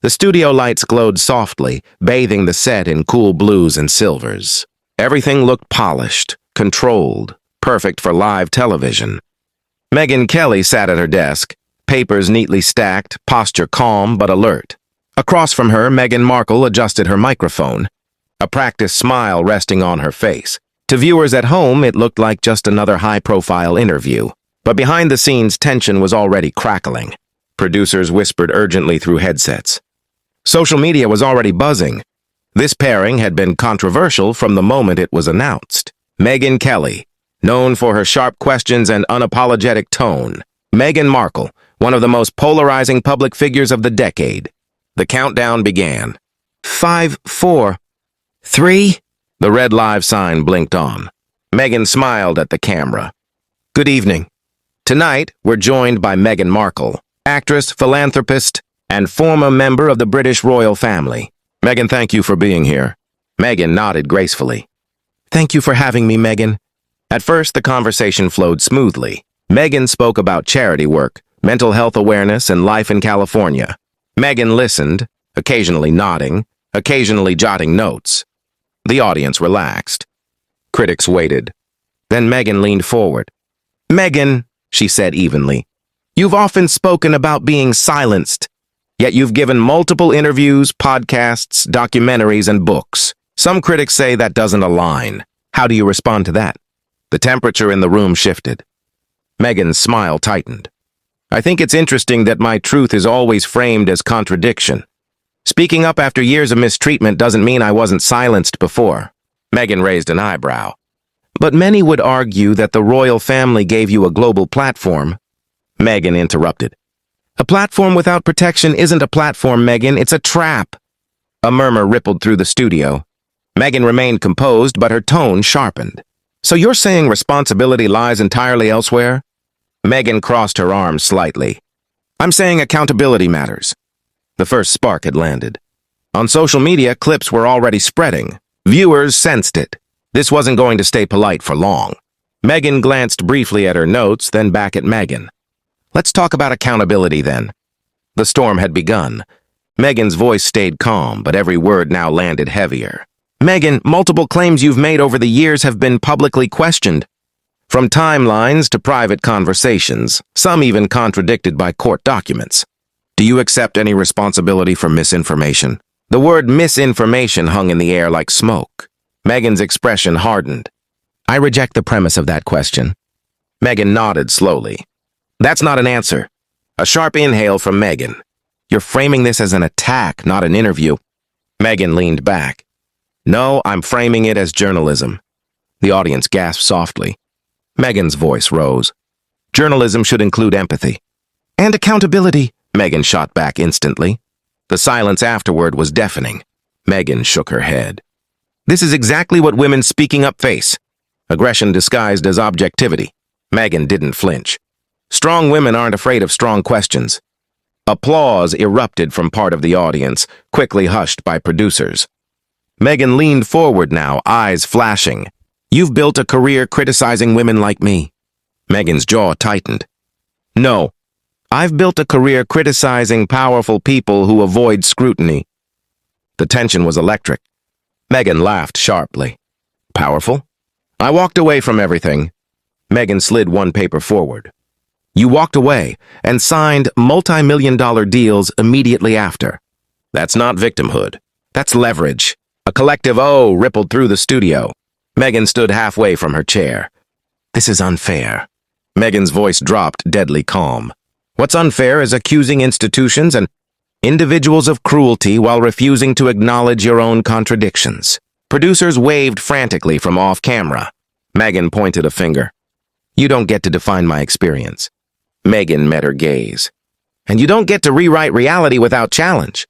The studio lights glowed softly, bathing the set in cool blues and silvers. Everything looked polished, controlled, perfect for live television. Megyn Kelly sat at her desk, papers neatly stacked, posture calm but alert. Across from her, Meghan Markle adjusted her microphone, a practiced smile resting on her face. To viewers at home, it looked like just another high-profile interview. But behind the scenes, tension was already crackling. Producers whispered urgently through headsets. Social media was already buzzing. This pairing had been controversial from the moment it was announced. Megyn Kelly, known for her sharp questions and unapologetic tone. Meghan Markle, one of the most polarizing public figures of the decade. The countdown began. 5, 4, 3. The red live sign blinked on. Megyn smiled at the camera. Good evening. Tonight, we're joined by Meghan Markle, actress, philanthropist, and former member of the British royal family. Megyn, thank you for being here. Megyn nodded gracefully. Thank you for having me, Megyn. At first, the conversation flowed smoothly. Megyn spoke about charity work, mental health awareness, and life in California. Megyn listened, occasionally nodding, occasionally jotting notes. The audience relaxed. Critics waited. Then Megyn leaned forward. Megyn, she said evenly, you've often spoken about being silenced, yet you've given multiple interviews, podcasts, documentaries, and books. Some critics say that doesn't align. How do you respond to that? The temperature in the room shifted. Megyn's smile tightened. I think it's interesting that my truth is always framed as contradiction. Speaking up after years of mistreatment doesn't mean I wasn't silenced before. Megyn raised an eyebrow. But many would argue that the royal family gave you a global platform. Megyn interrupted. A platform without protection isn't a platform, Megyn, it's a trap. A murmur rippled through the studio. Megyn remained composed, but her tone sharpened. So you're saying responsibility lies entirely elsewhere? Megyn crossed her arms slightly. I'm saying accountability matters. The first spark had landed. On social media, clips were already spreading. Viewers sensed it. This wasn't going to stay polite for long. Megyn glanced briefly at her notes, then back at Megyn. Let's talk about accountability then. The storm had begun. Megyn's voice stayed calm, but every word now landed heavier. Megyn, multiple claims you've made over the years have been publicly questioned. From timelines to private conversations, some even contradicted by court documents. Do you accept any responsibility for misinformation? The word misinformation hung in the air like smoke. Megyn's expression hardened. I reject the premise of that question. Megyn nodded slowly. That's not an answer. A sharp inhale from Megyn. You're framing this as an attack, not an interview. Megyn leaned back. No, I'm framing it as journalism. The audience gasped softly. Megyn's voice rose. Journalism should include empathy. And accountability, Megyn shot back instantly. The silence afterward was deafening. Megyn shook her head. This is exactly what women speaking up face. Aggression disguised as objectivity. Megyn didn't flinch. Strong women aren't afraid of strong questions. Applause erupted from part of the audience, quickly hushed by producers. Megyn leaned forward now, eyes flashing. You've built a career criticizing women like me. Megyn's jaw tightened. No, I've built a career criticizing powerful people who avoid scrutiny. The tension was electric. Megyn laughed sharply. Powerful? I walked away from everything. Megyn slid one paper forward. You walked away and signed multi-million-dollar deals immediately after. That's not victimhood. That's leverage. A collective "oh" rippled through the studio. Megyn stood halfway from her chair. This is unfair. Megyn's voice dropped, deadly calm. What's unfair is accusing institutions and individuals of cruelty while refusing to acknowledge your own contradictions. Producers waved frantically from off-camera. Megyn pointed a finger. You don't get to define my experience. Megyn met her gaze. And you don't get to rewrite reality without challenge.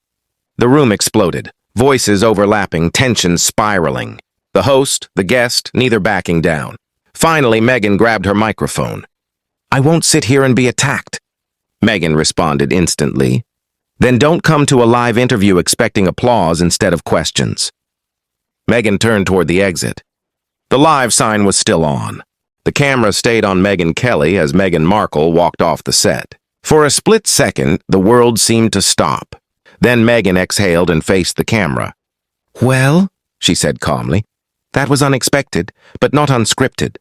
The room exploded, voices overlapping, tension spiraling. The host, the guest, neither backing down. Finally, Megyn grabbed her microphone. I won't sit here and be attacked. Megyn responded instantly. Then don't come to a live interview expecting applause instead of questions. Megyn turned toward the exit. The live sign was still on. The camera stayed on Megyn Kelly as Meghan Markle walked off the set. For a split second, the world seemed to stop. Then Megyn exhaled and faced the camera. "Well," she said calmly, "that was unexpected, but not unscripted."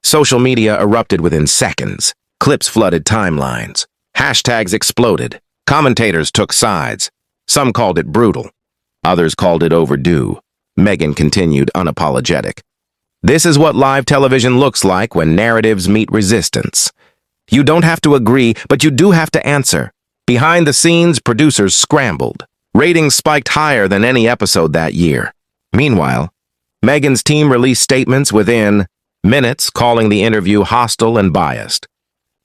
Social media erupted within seconds. Clips flooded timelines. Hashtags exploded. Commentators took sides. Some called it brutal. Others called it overdue. Megyn continued unapologetic. "This is what live television looks like when narratives meet resistance. You don't have to agree, but you do have to answer." Behind the scenes, producers scrambled. Ratings spiked higher than any episode that year. Meanwhile, Megyn's team released statements within minutes calling the interview hostile and biased.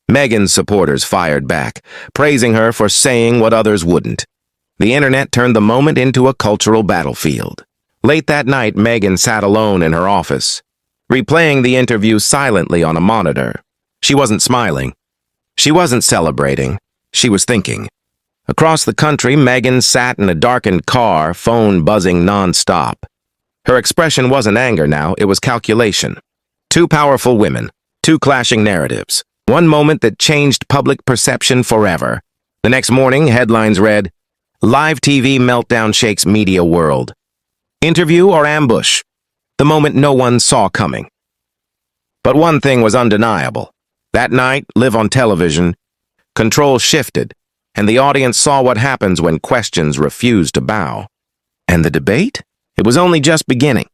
Megyn's supporters fired back, praising her for saying what others wouldn't. The internet turned the moment into a cultural battlefield. Late that night, Megyn sat alone in her office, replaying the interview silently on a monitor. She wasn't smiling. She wasn't celebrating. She was thinking. Across the country, Megyn sat in a darkened car, phone buzzing nonstop. Her expression wasn't anger now, it was calculation. Two powerful women, two clashing narratives. One moment that changed public perception forever. The next morning, headlines read, "Live TV meltdown shakes media world. Interview or ambush?" The moment no one saw coming. But one thing was undeniable. That night, live on television, control shifted, and the audience saw what happens when questions refuse to bow. And the debate? It was only just beginning.